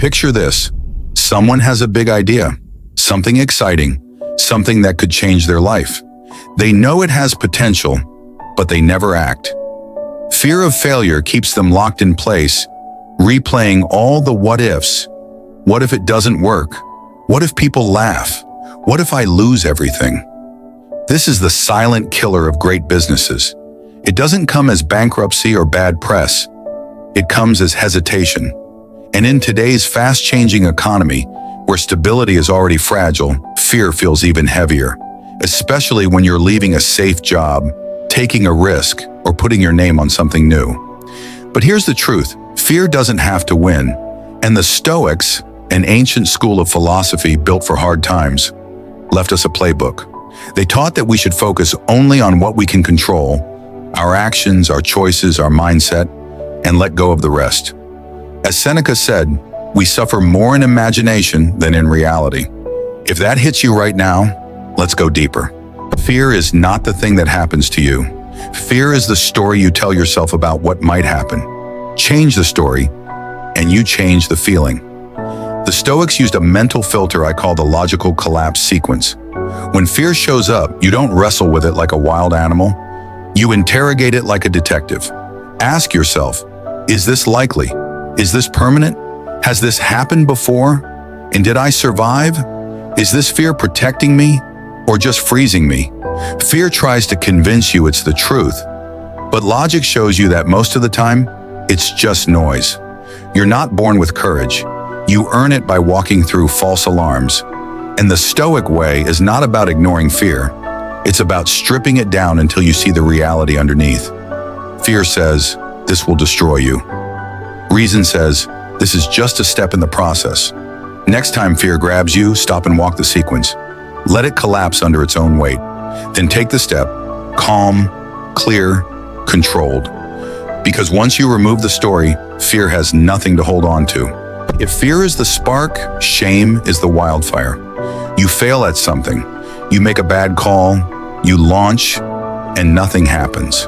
Picture this. Someone has a big idea, something exciting, something that could change their life. They know it has potential, but they never act. Fear of failure keeps them locked in place, replaying all the what-ifs. What if it doesn't work? What if people laugh? What if I lose everything? This is the silent killer of great businesses. It doesn't come as bankruptcy or bad press. It comes as hesitation. And in today's fast-changing economy, where stability is already fragile, fear feels even heavier, especially when you're leaving a safe job, taking a risk, or putting your name on something new. But here's the truth. Fear doesn't have to win. And the Stoics, an ancient school of philosophy built for hard times, left us a playbook. They taught that we should focus only on what we can control, our actions, our choices, our mindset, and let go of the rest. As Seneca said, we suffer more in imagination than in reality. If that hits you right now, let's go deeper. Fear is not the thing that happens to you. Fear is the story you tell yourself about what might happen. Change the story, and you change the feeling. The Stoics used a mental filter I call the logical collapse sequence. When fear shows up, you don't wrestle with it like a wild animal. You interrogate it like a detective. Ask yourself, is this likely? Is this permanent? Has this happened before? And did I survive? Is this fear protecting me or just freezing me? Fear tries to convince you it's the truth, but logic shows you that most of the time, it's just noise. You're not born with courage. You earn it by walking through false alarms. And the Stoic way is not about ignoring fear. It's about stripping it down until you see the reality underneath. Fear says, this will destroy you. Reason says, this is just a step in the process. Next time fear grabs you, stop and walk the sequence. Let it collapse under its own weight. Then take the step, calm, clear, controlled. Because once you remove the story, fear has nothing to hold on to. If fear is the spark, shame is the wildfire. You fail at something, you make a bad call, you launch, and nothing happens.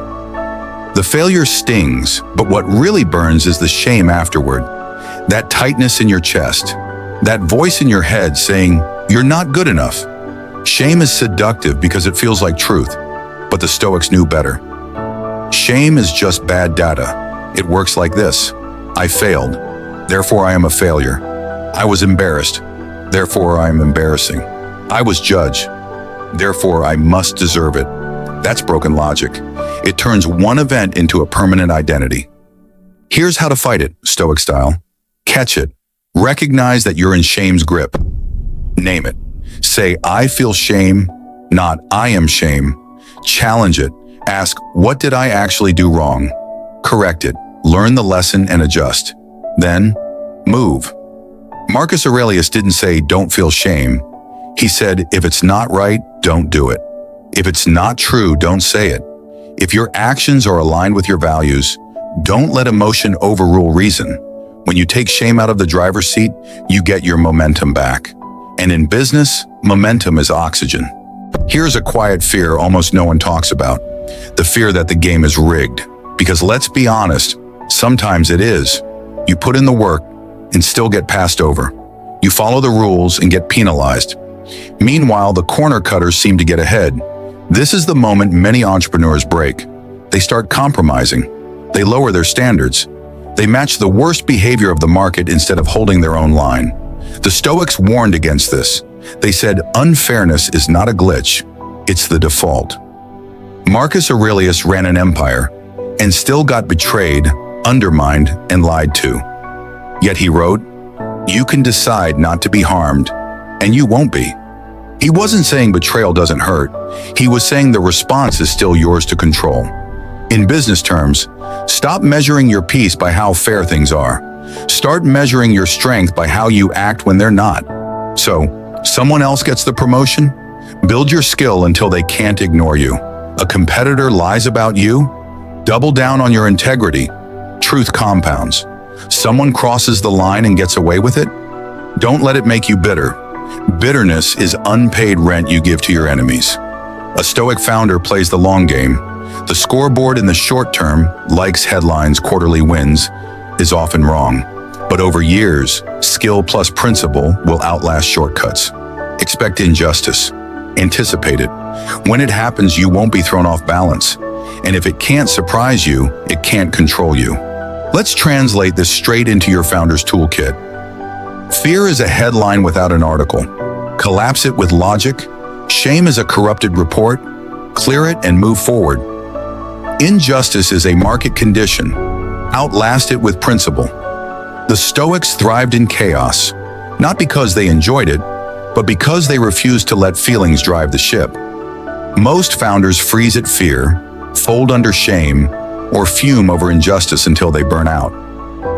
The failure stings, but what really burns is the shame afterward. That tightness in your chest, that voice in your head saying, you're not good enough. Shame is seductive because it feels like truth, but the Stoics knew better. Shame is just bad data. It works like this. I failed, therefore I am a failure. I was embarrassed, therefore I am embarrassing. I was judged, therefore I must deserve it. That's broken logic. It turns one event into a permanent identity. Here's how to fight it, Stoic style. Catch it. Recognize that you're in shame's grip. Name it. Say, I feel shame, not I am shame. Challenge it. Ask, what did I actually do wrong? Correct it. Learn the lesson and adjust. Then, move. Marcus Aurelius didn't say, don't feel shame. He said, if it's not right, don't do it. If it's not true, don't say it. If your actions are aligned with your values, don't let emotion overrule reason. When you take shame out of the driver's seat, you get your momentum back. And in business, momentum is oxygen. Here's a quiet fear almost no one talks about. The fear that the game is rigged. Because let's be honest, sometimes it is. You put in the work and still get passed over. You follow the rules and get penalized. Meanwhile, the corner cutters seem to get ahead. This is the moment many entrepreneurs break. They start compromising. They lower their standards. They match the worst behavior of the market instead of holding their own line. The Stoics warned against this. They said unfairness is not a glitch, it's the default. Marcus Aurelius ran an empire and still got betrayed, undermined, and lied to. Yet he wrote, you can decide not to be harmed, and you won't be. He wasn't saying betrayal doesn't hurt. He was saying the response is still yours to control. In business terms, stop measuring your peace by how fair things are. Start measuring your strength by how you act when they're not. So, someone else gets the promotion? Build your skill until they can't ignore you. A competitor lies about you? Double down on your integrity. Truth compounds. Someone crosses the line and gets away with it? Don't let it make you bitter. Bitterness is unpaid rent you give to your enemies. A Stoic founder plays the long game. The scoreboard in the short term, likes, headlines, quarterly wins, is often wrong. But over years, skill plus principle will outlast shortcuts. Expect injustice. Anticipate it. When it happens, you won't be thrown off balance. And if it can't surprise you, it can't control you. Let's translate this straight into your founder's toolkit. Fear is a headline without an article. Collapse it with logic. Shame is a corrupted report. Clear it and move forward. Injustice is a market condition. Outlast it with principle. The Stoics thrived in chaos, not because they enjoyed it, but because they refused to let feelings drive the ship. Most founders freeze at fear, fold under shame, or fume over injustice until they burn out.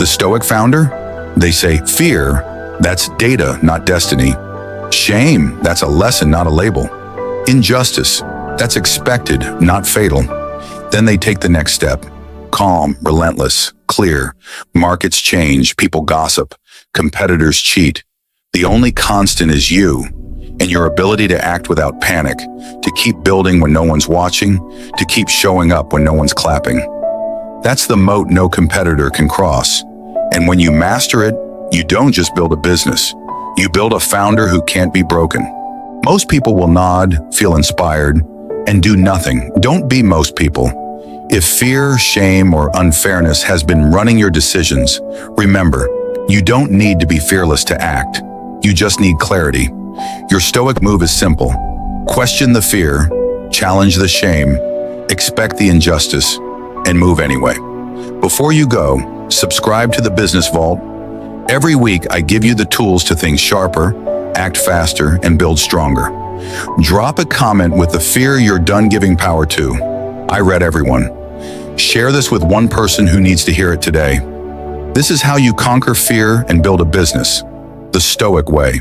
The Stoic founder? They say, fear, that's data, not destiny. Shame, that's a lesson, not a label. Injustice, that's expected, not fatal. Then they take the next step. Calm, relentless, clear. Markets change, people gossip, competitors cheat. The only constant is you and your ability to act without panic, to keep building when no one's watching, to keep showing up when no one's clapping. That's the moat no competitor can cross. And when you master it, you don't just build a business. You build a founder who can't be broken. Most people will nod, feel inspired, and do nothing. Don't be most people. If fear, shame, or unfairness has been running your decisions, remember, you don't need to be fearless to act. You just need clarity. Your Stoic move is simple. Question the fear, challenge the shame, expect the injustice, and move anyway. Before you go, subscribe to the Business Vault. Every week, I give you the tools to think sharper, act faster, and build stronger. Drop a comment with the fear you're done giving power to. I read everyone. Share this with one person who needs to hear it today. This is how you conquer fear and build a business, the Stoic way.